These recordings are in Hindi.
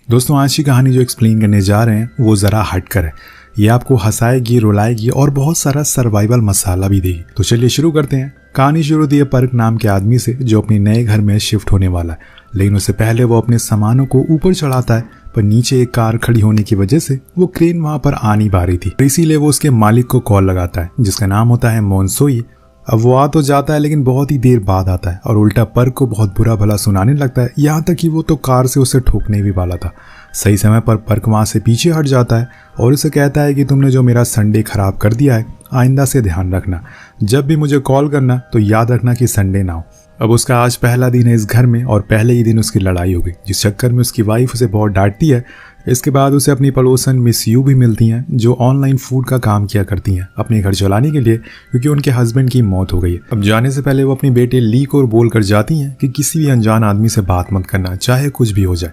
दोस्तों आज की कहानी जो एक्सप्लेन करने जा रहे हैं वो ज़रा हटकर है। ये आपको हंसाएगी, रुलाएगी और बहुत सारा सर्वाइवल मसाला भी देगी। तो चलिए शुरू करते हैं। कहानी शुरू होती है पर्क नाम के आदमी से जो अपने नए घर में शिफ्ट होने वाला है, लेकिन उससे पहले वो अपने सामानों को ऊपर चढ़ाता है। पर नीचे एक कार खड़ी होने की वजह से वो क्रेन वहां पर आ नहीं पा रही थी, इसीलिए वो उसके मालिक को कॉल लगाता है जिसका नाम होता है मोनसोई। अब वो आ तो जाता है लेकिन बहुत ही देर बाद आता है और उल्टा पर्क को बहुत बुरा भला सुनाने लगता है, यहाँ तक कि वो तो कार से उसे ठोकने भी वाला था। सही समय पर पर्क वहाँ से पीछे हट जाता है और उसे कहता है कि तुमने जो मेरा संडे खराब कर दिया है, आइंदा से ध्यान रखना, जब भी मुझे कॉल करना तो याद रखना कि संडे ना हो। अब उसका आज पहला दिन है इस घर में और पहले ही दिन उसकी लड़ाई हो गई, जिस चक्कर में उसकी वाइफ उसे बहुत डांटती है। इसके बाद उसे अपनी पड़ोसन मिस यू भी मिलती हैं जो ऑनलाइन फूड का काम किया करती हैं अपने घर चलाने के लिए, क्योंकि उनके हस्बैंड की मौत हो गई है। अब जाने से पहले वो अपनी बेटे ली को बोल कर जाती हैं कि किसी भी अनजान आदमी से बात मत करना, चाहे कुछ भी हो जाए।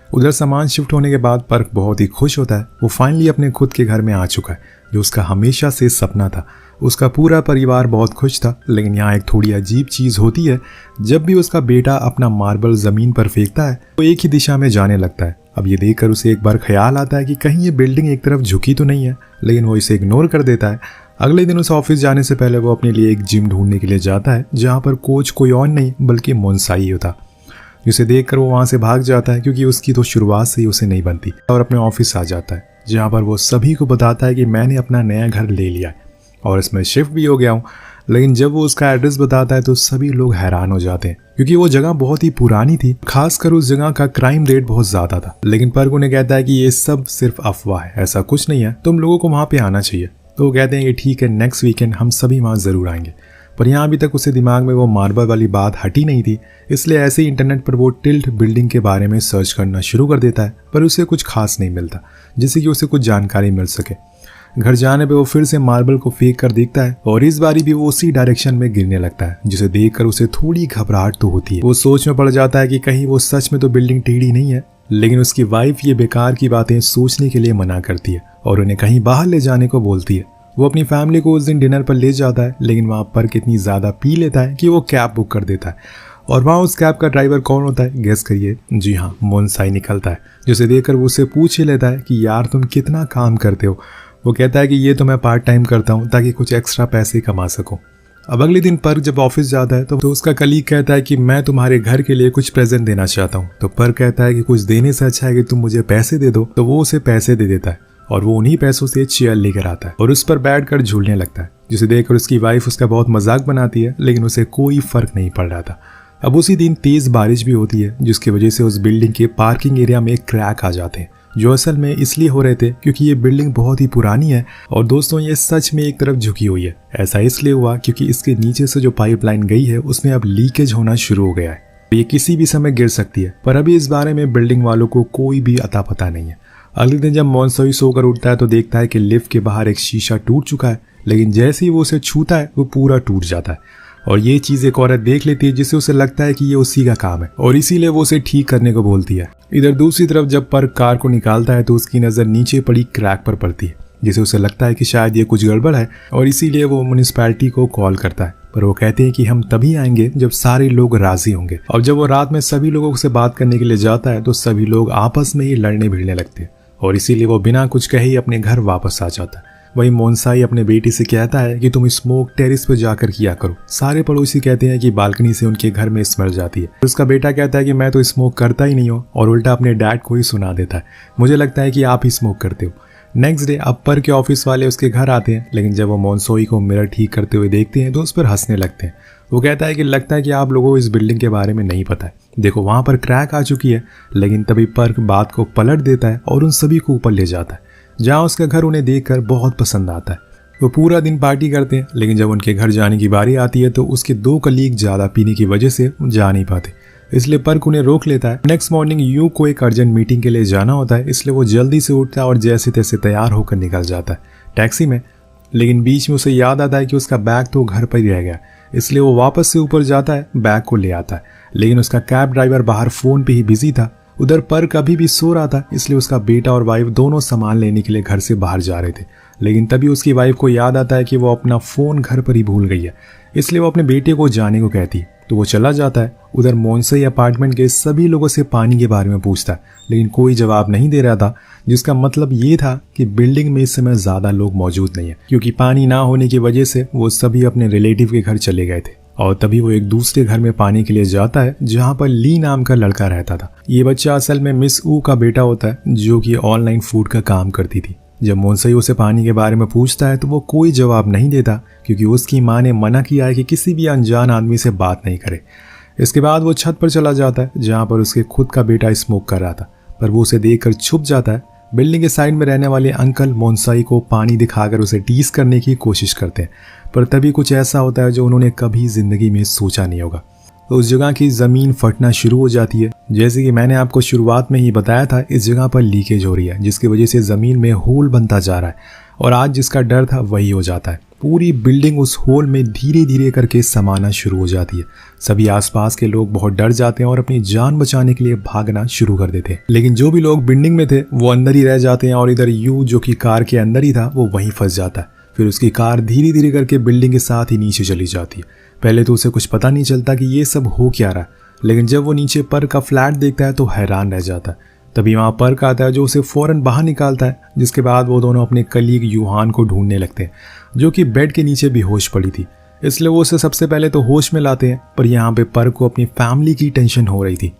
उधर सामान शिफ्ट होने के बाद पर्क बहुत ही खुश होता है। वो फाइनली अपने खुद के घर में आ चुका है जो उसका हमेशा से सपना था। उसका पूरा परिवार बहुत खुश था, लेकिन यहाँ एक थोड़ी अजीब चीज़ होती है। जब भी उसका बेटा अपना मार्बल ज़मीन पर फेंकता है तो एक ही दिशा में जाने लगता है। अब ये देखकर उसे एक बार ख्याल आता है कि कहीं ये बिल्डिंग एक तरफ झुकी तो नहीं है, लेकिन वो इसे इग्नोर कर देता है। अगले दिन उसे ऑफिस जाने से पहले वो अपने लिए एक जिम ढूंढने के लिए जाता है जहाँ पर कोच कोई और नहीं बल्कि मोनसाई होता, जिसे देखकर वो वहाँ से भाग जाता है क्योंकि उसकी तो शुरुआत से ही उसे नहीं बनती, और अपने ऑफिस आ जाता है जहाँ पर वो सभी को बताता है कि मैंने अपना नया घर ले लिया है और इसमें शिफ्ट भी हो गया हूँ। लेकिन जब वो उसका एड्रेस बताता है तो सभी लोग हैरान हो जाते हैं क्योंकि वो जगह बहुत ही पुरानी थी, खासकर उस जगह का क्राइम रेट बहुत ज्यादा था। लेकिन पर्क उन्हें कहता है कि ये सब सिर्फ अफवाह है, ऐसा कुछ नहीं है, तुम लोगों को वहाँ पे आना चाहिए। तो वो कहते हैं कि ठीक है, नेक्स्ट वीकेंड हम सभी वहाँ जरूर आएंगे। पर यहाँ अभी तक उसे दिमाग में वो मार्बल वाली बात हटी नहीं थी, इसलिए ऐसे ही इंटरनेट पर वो टिल्ट बिल्डिंग के बारे में सर्च करना शुरू कर देता है, पर उसे कुछ खास नहीं मिलता जिससे कि उसे कुछ जानकारी मिल सके। घर जाने पे वो फिर से मार्बल को फेंक कर देखता है और इस बारी भी वो उसी डायरेक्शन में गिरने लगता है, जिसे देखकर उसे थोड़ी घबराहट तो होती है। वो सोच में पड़ जाता है कि कहीं वो सच में तो बिल्डिंग टेढ़ी नहीं है, लेकिन उसकी वाइफ ये बेकार की बातें सोचने के लिए मना करती है और उन्हें कहीं बाहर ले जाने को बोलती है। वो अपनी फैमिली को उस दिन डिनर पर ले जाता है, लेकिन वहाँ पर कितनी ज़्यादा पी लेता है कि वो कैब बुक कर देता है। और वहाँ उस कैब का ड्राइवर कौन होता है, गेस करिए? जी हाँ, मोनसाई निकलता है, जिसे देखकर वो उससे पूछ ही लेता है कि यार तुम कितना काम करते हो। वो कहता है कि ये तो मैं पार्ट टाइम करता हूँ ताकि कुछ एक्स्ट्रा पैसे कमा सकूँ। अब अगले दिन पर्क जब ऑफिस जाता है तो उसका कलीग कहता है कि मैं तुम्हारे घर के लिए कुछ प्रेजेंट देना चाहता हूँ। तो पर्क कहता है कि कुछ देने से अच्छा है कि तुम मुझे पैसे दे दो। तो वो उसे पैसे दे देता है और वो उन्हीं पैसों से चेयर लेकर आता है और उस पर बैठकर झूलने लगता है, जिसे देखकर उसकी वाइफ उसका बहुत मजाक बनाती है, लेकिन उसे कोई फर्क नहीं पड़ रहा था। अब उसी दिन तेज बारिश भी होती है, जिसकी वजह से उस बिल्डिंग के पार्किंग एरिया में क्रैक आ जाते हैं, जो असल में इसलिए हो रहे थे क्योंकि ये बिल्डिंग बहुत ही पुरानी है और दोस्तों ये सच में एक तरफ झुकी हुई है। ऐसा इसलिए हुआ क्योंकि इसके नीचे से जो पाइपलाइन गई है उसमें अब लीकेज होना शुरू हो गया है। ये किसी भी समय गिर सकती है, पर अभी इस बारे में बिल्डिंग वालों को कोई भी अता पता नहीं है। अगले दिन जब मोनसोई सोकर उठता है तो देखता है कि लिफ्ट के बाहर एक शीशा टूट चुका है, लेकिन जैसे ही वो उसे छूता है वो पूरा टूट जाता है और ये चीज एक औरत देख लेती है, जिससे उसे लगता है कि ये उसी का काम है और इसीलिए वो उसे ठीक करने को बोलती है। इधर दूसरी तरफ जब पर्क कार को निकालता है तो उसकी नजर नीचे पड़ी क्रैक पर पड़ती है, जिसे उसे लगता है कि शायद ये कुछ गड़बड़ है और इसीलिए वो म्युनिसिपैलिटी को कॉल करता है। पर वो कहते हैं कि हम तभी आएंगे जब सारे लोग राजी होंगे। और जब वो रात में सभी लोगों से बात करने के लिए जाता है तो सभी लोग आपस में ही लड़ने भिड़ने लगते हैं और इसीलिए वो बिना कुछ कहे ही अपने घर वापस आ जाता है। वही मोनसाई अपने बेटी से कहता है कि तुम स्मोक टेरिस पर जाकर किया करो। सारे पड़ोसी कहते हैं कि बालकनी से उनके घर में स्मेल जाती है। उसका बेटा कहता है कि मैं तो स्मोक करता ही नहीं हूँ और उल्टा अपने डैड को ही सुना देता है, मुझे लगता है कि आप ही स्मोक करते हो। नेक्स्ट डे अब पर्क के ऑफिस वाले उसके घर आते हैं, लेकिन जब वो मोनसोई को मिरर ठीक करते हुए देखते हैं तो उस पर हंसने लगते हैं। वो कहता है कि लगता है कि आप लोगों को इस बिल्डिंग के बारे में नहीं पता है, देखो वहाँ पर क्रैक आ चुकी है। लेकिन तभी पर्क बात को पलट देता है और उन सभी को ऊपर ले जाता है जहाँ उसका घर उन्हें देखकर बहुत पसंद आता है। वो पूरा दिन पार्टी करते हैं, लेकिन जब उनके घर जाने की बारी आती है तो उसके 2 कलीग ज़्यादा पीने की वजह से जा नहीं पाते, इसलिए पर्क उन्हें रोक लेता है। नेक्स्ट मॉर्निंग यू को एक अर्जेंट मीटिंग के लिए जाना होता है, इसलिए वो जल्दी से उठता है और जैसे तैसे तैयार होकर निकल जाता है टैक्सी में। लेकिन बीच में उसे याद आता है कि उसका बैग तो घर पर ही रह गया, इसलिए वो वापस से ऊपर जाता है, बैग को ले आता है। लेकिन उसका कैब ड्राइवर बाहर फ़ोन पे ही बिजी था। उधर पर्क अभी भी सो रहा था, इसलिए उसका बेटा और वाइफ दोनों सामान लेने के लिए घर से बाहर जा रहे थे। लेकिन तभी उसकी वाइफ को याद आता है कि वो अपना फ़ोन घर पर ही भूल गई है, इसलिए वो अपने बेटे को जाने को कहती है। तो वो चला जाता है। उधर मोनसाई अपार्टमेंट के सभी लोगों से पानी के बारे में पूछता है, लेकिन कोई जवाब नहीं दे रहा था, जिसका मतलब ये था कि बिल्डिंग में इस समय ज़्यादा लोग मौजूद नहीं है, क्योंकि पानी ना होने की वजह से वो सभी अपने रिलेटिव के घर चले गए थे। और तभी वो एक दूसरे घर में पानी के लिए जाता है, जहाँ पर ली नाम का लड़का रहता था। ये बच्चा असल में मिस ऊ का बेटा होता है, जो कि ऑनलाइन फूड का काम करती थी। जब मोनसाई उसे पानी के बारे में पूछता है तो वो कोई जवाब नहीं देता, क्योंकि उसकी माँ ने मना किया है कि किसी भी अनजान आदमी से बात नहीं करे। इसके बाद वो छत पर चला जाता है, जहाँ पर उसके खुद का बेटा स्मोक कर रहा था, पर वो उसे देखकर छुप जाता है। बिल्डिंग के साइड में रहने वाले अंकल मोनसाई को पानी दिखाकर उसे टीस करने की कोशिश करते हैं, पर तभी कुछ ऐसा होता है जो उन्होंने कभी जिंदगी में सोचा नहीं होगा। तो उस जगह की ज़मीन फटना शुरू हो जाती है। जैसे कि मैंने आपको शुरुआत में ही बताया था, इस जगह पर लीकेज हो रही है, जिसकी वजह से ज़मीन में होल बनता जा रहा है, और आज जिसका डर था वही हो जाता है। पूरी बिल्डिंग उस होल में धीरे धीरे करके समाना शुरू हो जाती है। सभी आसपास के लोग बहुत डर जाते हैं और अपनी जान बचाने के लिए भागना शुरू कर देते हैं, लेकिन जो भी लोग बिल्डिंग में थे वो अंदर ही रह जाते हैं, और इधर यू जो कि कार के अंदर ही था वो वहीं फंस जाता है। फिर उसकी कार धीरे धीरे करके बिल्डिंग के साथ ही नीचे चली जाती है। पहले तो उसे कुछ पता नहीं चलता कि ये सब हो क्या रहा है, लेकिन जब वो नीचे पर का फ्लैट देखता है तो हैरान रह जाता है। तभी वहाँ पर्क आता है, जो उसे फौरन बाहर निकालता है, जिसके बाद वो दोनों अपने कलीग यूहान को ढूंढने लगते हैं, जो कि बेड के नीचे बेहोश पड़ी थी। इसलिए वो उसे सबसे पहले तो होश में लाते हैं, पर यहाँ पे पर्क को अपनी फैमिली की टेंशन हो रही थी।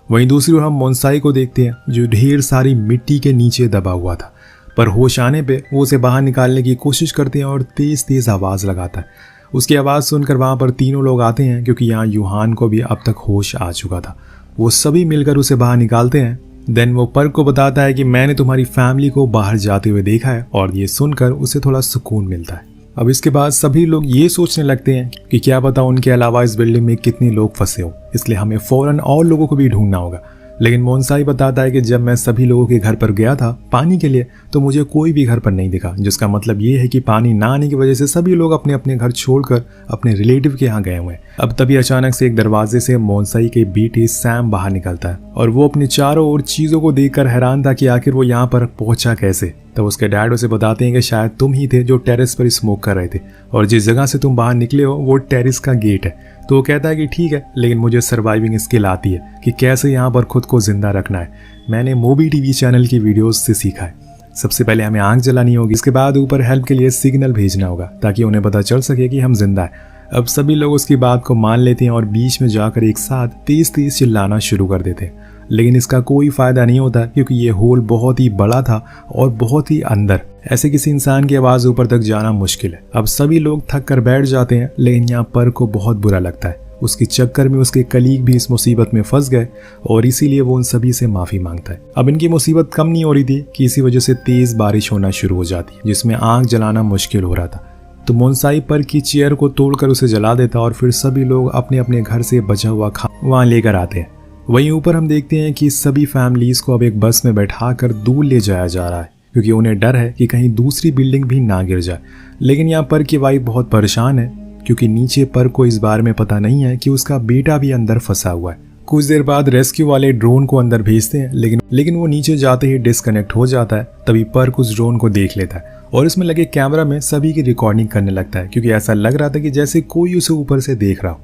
वहीं दूसरी ओर हम मोनसाई को देखते हैं, जो ढेर सारी मिट्टी के नीचे दबा हुआ था, पर होश आने पे वो उसे बाहर निकालने की कोशिश करते हैं और तेज तेज आवाज़ लगाता है। उसकी आवाज़ सुनकर वहाँ पर तीनों लोग आते हैं, क्योंकि यहाँ यूहान को भी अब तक होश आ चुका था। वो सभी मिलकर उसे बाहर निकालते हैं। देन वो पर्क को बताता है कि मैंने तुम्हारी फैमिली को बाहर जाते हुए देखा है, और ये सुनकर उसे थोड़ा सुकून मिलता है। अब इसके बाद सभी लोग ये सोचने लगते हैं कि क्या पता उनके अलावा इस बिल्डिंग में कितने लोग फंसे हो, इसलिए हमें फौरन और लोगों को भी ढूंढना होगा। लेकिन मोनसाई बताता है कि जब मैं सभी लोगों के घर पर गया था पानी के लिए, तो मुझे कोई भी घर पर नहीं दिखा, जिसका मतलब ये है कि पानी ना आने की वजह से सभी लोग अपने अपने घर छोड़कर अपने रिलेटिव के यहाँ गए हुए हैं। अब तभी अचानक से एक दरवाजे से मोनसाई के बेटे सैम बाहर निकलता है, और वो अपनी चारों ओर चीज़ों को देखकर हैरान था कि आखिर वो यहाँ पर पहुंचा कैसे। तब उसके डैड उसे बताते हैं कि शायद तुम ही थे जो टेरेस पर स्मोक कर रहे थे, और जिस जगह से तुम बाहर निकले हो वो टेरेस का गेट है। तो वो कहता है कि ठीक है, लेकिन मुझे सर्वाइविंग स्किल आती है कि कैसे यहाँ पर खुद को जिंदा रखना है। मैंने मोबी टीवी चैनल की वीडियोस से सीखा है। सबसे पहले हमें आग जलानी होगी, इसके बाद ऊपर हेल्प के लिए सिग्नल भेजना होगा, ताकि उन्हें पता चल सके कि हम जिंदा है। अब सभी लोग उसकी बात को मान लेते हैं और बीच में जाकर एक साथ तेज तेज चिल्लाना शुरू कर देते हैं, लेकिन इसका कोई फायदा नहीं होता, क्योंकि ये होल बहुत ही बड़ा था और बहुत ही अंदर। ऐसे किसी इंसान की आवाज़ ऊपर तक जाना मुश्किल है। अब सभी लोग थक कर बैठ जाते हैं, लेकिन यहाँ पर को बहुत बुरा लगता है। उसके चक्कर में उसके कलीग भी इस मुसीबत में फंस गए, और इसीलिए वो उन सभी से माफ़ी मांगता है। अब इनकी मुसीबत कम नहीं हो रही थी कि इसी वजह से तेज़ बारिश होना शुरू हो जाती है, जिसमें आग जलाना मुश्किल हो रहा था। तो मोनसाई पर की चेयर को तोड़कर उसे जला देता, और फिर सभी लोग अपने अपने घर से बचा हुआ खाना वहाँ लेकर आते हैं। वहीं ऊपर हम देखते हैं कि सभी फैमिलीज को अब एक बस में बैठाकर दूर ले जाया जा रहा है, क्योंकि उन्हें डर है कि कहीं दूसरी बिल्डिंग भी ना गिर जाए। लेकिन यहाँ पर की वाइफ बहुत परेशान है, क्योंकि नीचे पर को इस बारे में पता नहीं है कि उसका बेटा भी अंदर फंसा हुआ है। कुछ देर बाद रेस्क्यू वाले ड्रोन को अंदर भेजते हैं, लेकिन वो नीचे जाते ही डिस्कनेक्ट हो जाता है। तभी पर्क उस ड्रोन को देख लेता है और इसमें लगे कैमरा में सभी की रिकॉर्डिंग करने लगता है, क्योंकि ऐसा लग रहा था कि जैसे कोई उसे ऊपर से देख रहा हो।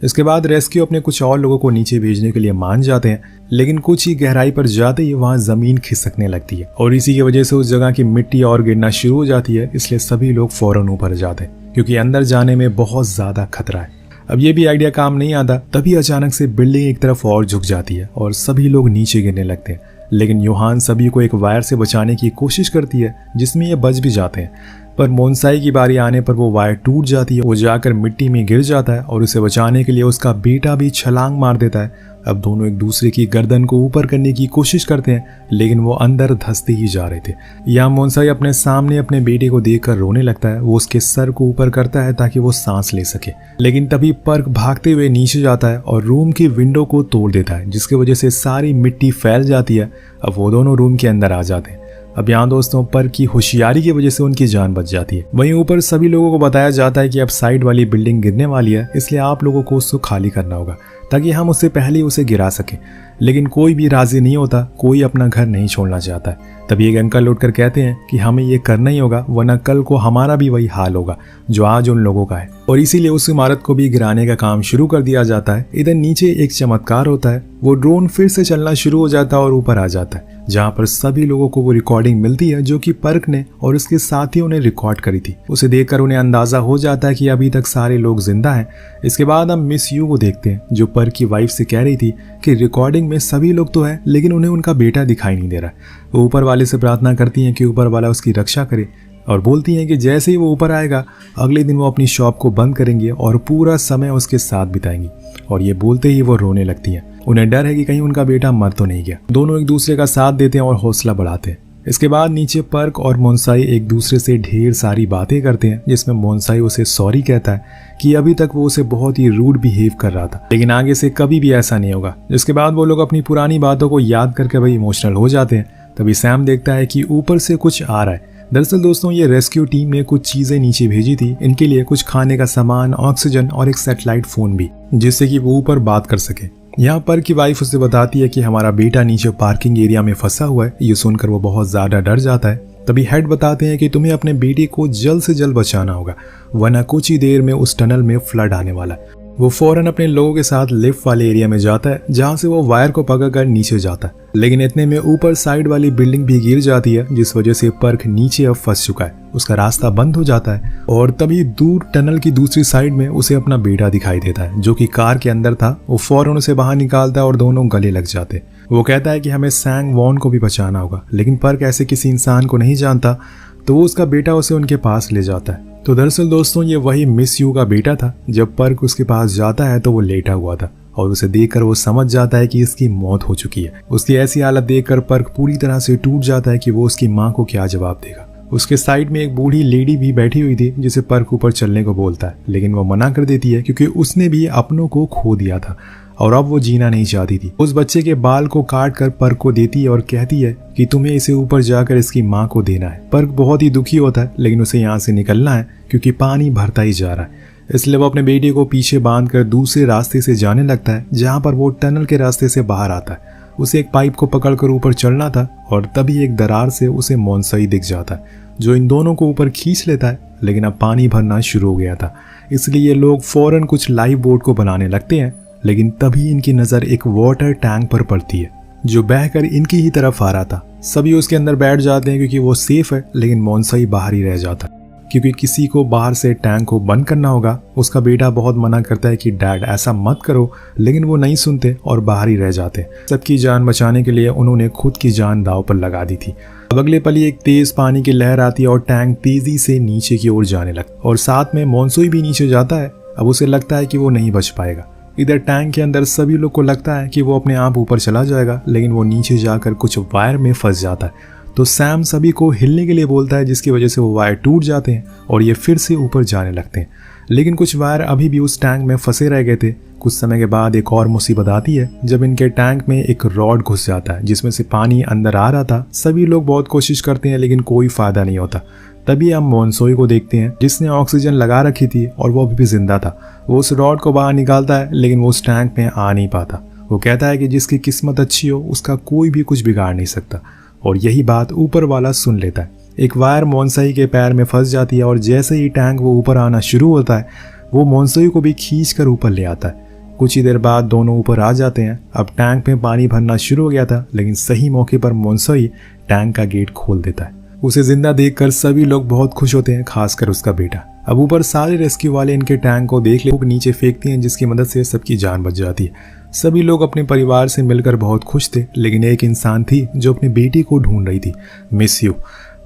इसके बाद रेस्क्यू अपने कुछ और लोगों को नीचे भेजने के लिए मान जाते हैं, लेकिन कुछ ही गहराई पर जाते ही वहाँ जमीन खिसकने लगती है, और इसी की वजह से उस जगह की मिट्टी और गिरना शुरू हो जाती है। इसलिए सभी लोग फौरन ऊपर जाते हैं, क्योंकि अंदर जाने में बहुत ज्यादा खतरा है। अब ये भी आइडिया काम नहीं आता, तभी अचानक से बिल्डिंग एक तरफ और झुक जाती है और सभी लोग नीचे गिरने लगते हैं। लेकिन यूहान सभी को एक वायर से बचाने की कोशिश करती है, जिसमें ये बच भी जाते हैं। पर मोनसाई की बारी आने पर वो वायर टूट जाती है, वो जाकर मिट्टी में गिर जाता है और उसे बचाने के लिए उसका बेटा भी छलांग मार देता है। अब दोनों एक दूसरे की गर्दन को ऊपर करने की कोशिश करते हैं, लेकिन वो अंदर धंसते ही जा रहे थे। यहाँ मोनसाई अपने सामने अपने बेटे को देखकर रोने लगता है। वो उसके सर को ऊपर करता है ताकि वो सांस ले सके, लेकिन तभी पर्क भागते हुए नीचे जाता है और रूम की विंडो को तोड़ देता है, जिसकी वजह से सारी मिट्टी फैल जाती है। अब वो दोनों रूम के अंदर आ जाते हैं। अब यहाँ दोस्तों पर्क की होशियारी की वजह से उनकी जान बच जाती है। वहीं ऊपर सभी लोगों को बताया जाता है कि अब साइड वाली बिल्डिंग गिरने वाली है, इसलिए आप लोगों को उसको खाली करना होगा ताकि हम उससे पहले उसे गिरा सकें। लेकिन कोई भी राजी नहीं होता, कोई अपना घर नहीं छोड़ना चाहता है। तभी एक अंकल उठकर कहते हैं कि हमें ये करना ही होगा, वरना कल को हमारा भी वही हाल होगा जो आज उन लोगों का है। और इसीलिए उस इमारत को भी गिराने का काम शुरू कर दिया जाता है। इधर नीचे एक चमत्कार होता है, वो ड्रोन फिर से चलना शुरू हो जाता है और ऊपर आ जाता है, जहाँ पर सभी लोगों को वो रिकॉर्डिंग मिलती है जो कि पर्क ने और उसके साथियों ने रिकॉर्ड करी थी। उसे देखकर उन्हें अंदाजा हो जाता है कि अभी तक सारे लोग जिंदा हैं। इसके बाद हम मिस यू को देखते हैं, जो पर्क की वाइफ से कह रही थी कि रिकॉर्डिंग में सभी लोग तो है, लेकिन उन्हें उनका बेटा दिखाई नहीं दे रहा। वो ऊपर वाले से प्रार्थना करती हैं कि ऊपर वाला उसकी रक्षा करे, और बोलती हैं कि जैसे ही वो ऊपर आएगा अगले दिन वो अपनी शॉप को बंद करेंगे और पूरा समय उसके साथ बिताएंगी। और ये बोलते ही वो रोने लगती हैं। उन्हें डर है कि कहीं उनका बेटा मर तो नहीं गया। दोनों एक दूसरे का साथ देते हैं और हौसला बढ़ाते हैं। इसके बाद नीचे पर्क और मोन्साई एक दूसरे से ढेर सारी बातें करते हैं, जिसमें मोन्साई उसे सॉरी कहता है कि अभी तक वो उसे बहुत ही रूड बिहेव कर रहा था, लेकिन आगे से कभी भी ऐसा नहीं होगा। जिसके बाद वो लोग अपनी पुरानी बातों को याद करके भाई इमोशनल हो जाते हैं। तभी सैम देखता है कि ऊपर से कुछ आ रहा है। दरअसल दोस्तों, ये रेस्क्यू टीम ने कुछ चीजें नीचे भेजी थी, इनके लिए कुछ खाने का सामान, ऑक्सीजन और एक सैटेलाइट फोन भी, जिससे कि वो ऊपर बात कर सके। यहाँ पर की वाइफ उसे बताती है कि हमारा बेटा नीचे पार्किंग एरिया में फंसा हुआ है। ये सुनकर वो बहुत ज्यादा डर जाता है। तभी हेड बताते हैं कि तुम्हें अपने बेटे को जल्द से जल्द बचाना होगा, वरना कुछ ही देर में उस टनल में फ्लड आने वाला है। वो फौरन अपने लोगों के साथ लिफ्ट वाले एरिया में जाता है, जहां से वो वायर को पकड़कर नीचे जाता है। लेकिन इतने में ऊपर साइड वाली बिल्डिंग भी गिर जाती है, जिस वजह से पर्क नीचे अब फंस चुका है। उसका रास्ता बंद हो जाता है और तभी दूर टनल की दूसरी साइड में उसे अपना बेटा दिखाई देता है, जो कि कार के अंदर था। वो फौरन उसे बाहर निकालता है और दोनों गले लग जाते। वो कहता है कि हमें सैंग वॉन को भी बचाना होगा, लेकिन पर्क ऐसे किसी इंसान को नहीं जानता, तो वो उसका बेटा उसे उनके पास ले जाता है। तो दरअसल दोस्तों, ये वही मिस यू का बेटा था। जब पर्क उसके पास जाता है तो वो लेटा हुआ था और उसे देखकर वो समझ जाता है कि इसकी मौत हो चुकी है। उसकी ऐसी हालत देखकर पर्क पूरी तरह से टूट जाता है कि वो उसकी माँ को क्या जवाब देगा। उसके साइड में एक बूढ़ी लेडी भी बैठी हुई थी, जिसे पर्क ऊपर चलने को बोलता है, लेकिन वो मना कर देती है क्योंकि उसने भी अपनों को खो दिया था और अब वो जीना नहीं चाहती थी। उस बच्चे के बाल को काट कर पर्क को देती है और कहती है कि तुम्हें इसे ऊपर जाकर इसकी माँ को देना है। पर्क बहुत ही दुखी होता है, लेकिन उसे यहाँ से निकलना है क्योंकि पानी भरता ही जा रहा है। इसलिए वो अपने बेटे को पीछे बांधकर दूसरे रास्ते से जाने लगता है, जहाँ पर वो टनल के रास्ते से बाहर आता है। उसे एक पाइप को पकड़कर ऊपर चढ़ना था और तभी एक दरार से उसे मोन्साई दिख जाता है, जो इन दोनों को ऊपर खींच लेता है। लेकिन अब पानी भरना शुरू हो गया था, इसलिए ये लोग फौरन कुछ लाइफ बोट को बनाने लगते हैं। लेकिन तभी इनकी नजर एक वाटर टैंक पर पड़ती है, जो बहकर इनकी ही तरफ आ रहा था। सभी उसके अंदर बैठ जाते हैं क्योंकि वो सेफ है, लेकिन मोन्साई बाहर ही रह जाता है क्योंकि किसी को बाहर से टैंक को बंद करना होगा। उसका बेटा बहुत मना करता है कि डैड ऐसा मत करो, लेकिन वो नहीं सुनते और बाहर ही रह जाते। सबकी जान बचाने के लिए उन्होंने खुद की जान दांव पर लगा दी थी। अब अगले पल एक तेज पानी की लहर आती है और टैंक तेजी से नीचे की ओर जाने लगता और साथ में मोन्साई भी नीचे जाता है। अब उसे लगता है कि वो नहीं बच पाएगा। इधर टैंक के अंदर सभी लोग को लगता है कि वो अपने आप ऊपर चला जाएगा, लेकिन वो नीचे जाकर कुछ वायर में फंस जाता है। तो सैम सभी को हिलने के लिए बोलता है, जिसकी वजह से वो वायर टूट जाते हैं और ये फिर से ऊपर जाने लगते हैं। लेकिन कुछ वायर अभी भी उस टैंक में फंसे रह गए थे। कुछ समय के बाद एक और मुसीबत आती है, जब इनके टैंक में एक रॉड घुस जाता है, जिसमें से पानी अंदर आ रहा था। सभी लोग बहुत कोशिश करते हैं, लेकिन कोई फायदा नहीं होता। तभी हम मोन्साई को देखते हैं, जिसने ऑक्सीजन लगा रखी थी और वो अभी भी जिंदा था। वो उस रॉड को बाहर निकालता है, लेकिन वो उस टैंक में आ नहीं पाता। वो कहता है कि जिसकी किस्मत अच्छी हो उसका कोई भी कुछ बिगाड़ नहीं सकता, और यही बात ऊपर वाला सुन लेता है। एक वायर मोन्साई के पैर में फंस जाती है और जैसे ही टैंक वो ऊपर आना शुरू होता है, वो मोन्साई को भी खींच कर ऊपर ले आता है। कुछ ही देर बाद दोनों ऊपर आ जाते हैं। अब टैंक में पानी भरना शुरू हो गया था, लेकिन सही मौके पर मोन्साई टैंक का गेट खोल देता है। उसे जिंदा देखकर सभी लोग बहुत खुश होते हैं, खासकर उसका बेटा। अब ऊपर सारे रेस्क्यू वाले इनके टैंक को देख लोग नीचे फेंकते हैं, जिसकी मदद से सबकी जान बच जाती है। सभी लोग अपने परिवार से मिलकर बहुत खुश थे, लेकिन एक इंसान थी जो अपने बेटी को ढूंढ रही थी, मिस यू।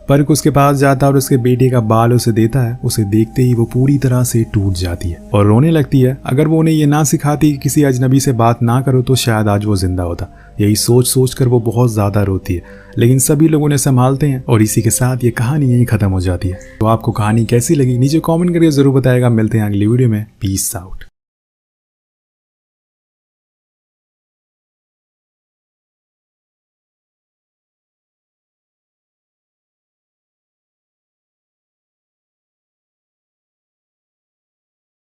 पर्क उसके पास जाता है और उसके बेटे का बाल उसे देता है। उसे देखते ही वो पूरी तरह से टूट जाती है और रोने लगती है। अगर वो उन्हें ये ना सिखाती कि किसी अजनबी से बात ना करो, तो शायद आज वो जिंदा होता। यही सोच सोच कर वो बहुत ज्यादा रोती है, लेकिन सभी लोग उन्हें संभालते हैं और इसी के साथ ये कहानी यही खत्म हो जाती है। तो आपको कहानी कैसी लगी नीचे कॉमेंट करके जरूर बताएगा। मिलते हैं अगली वीडियो में। Peace out.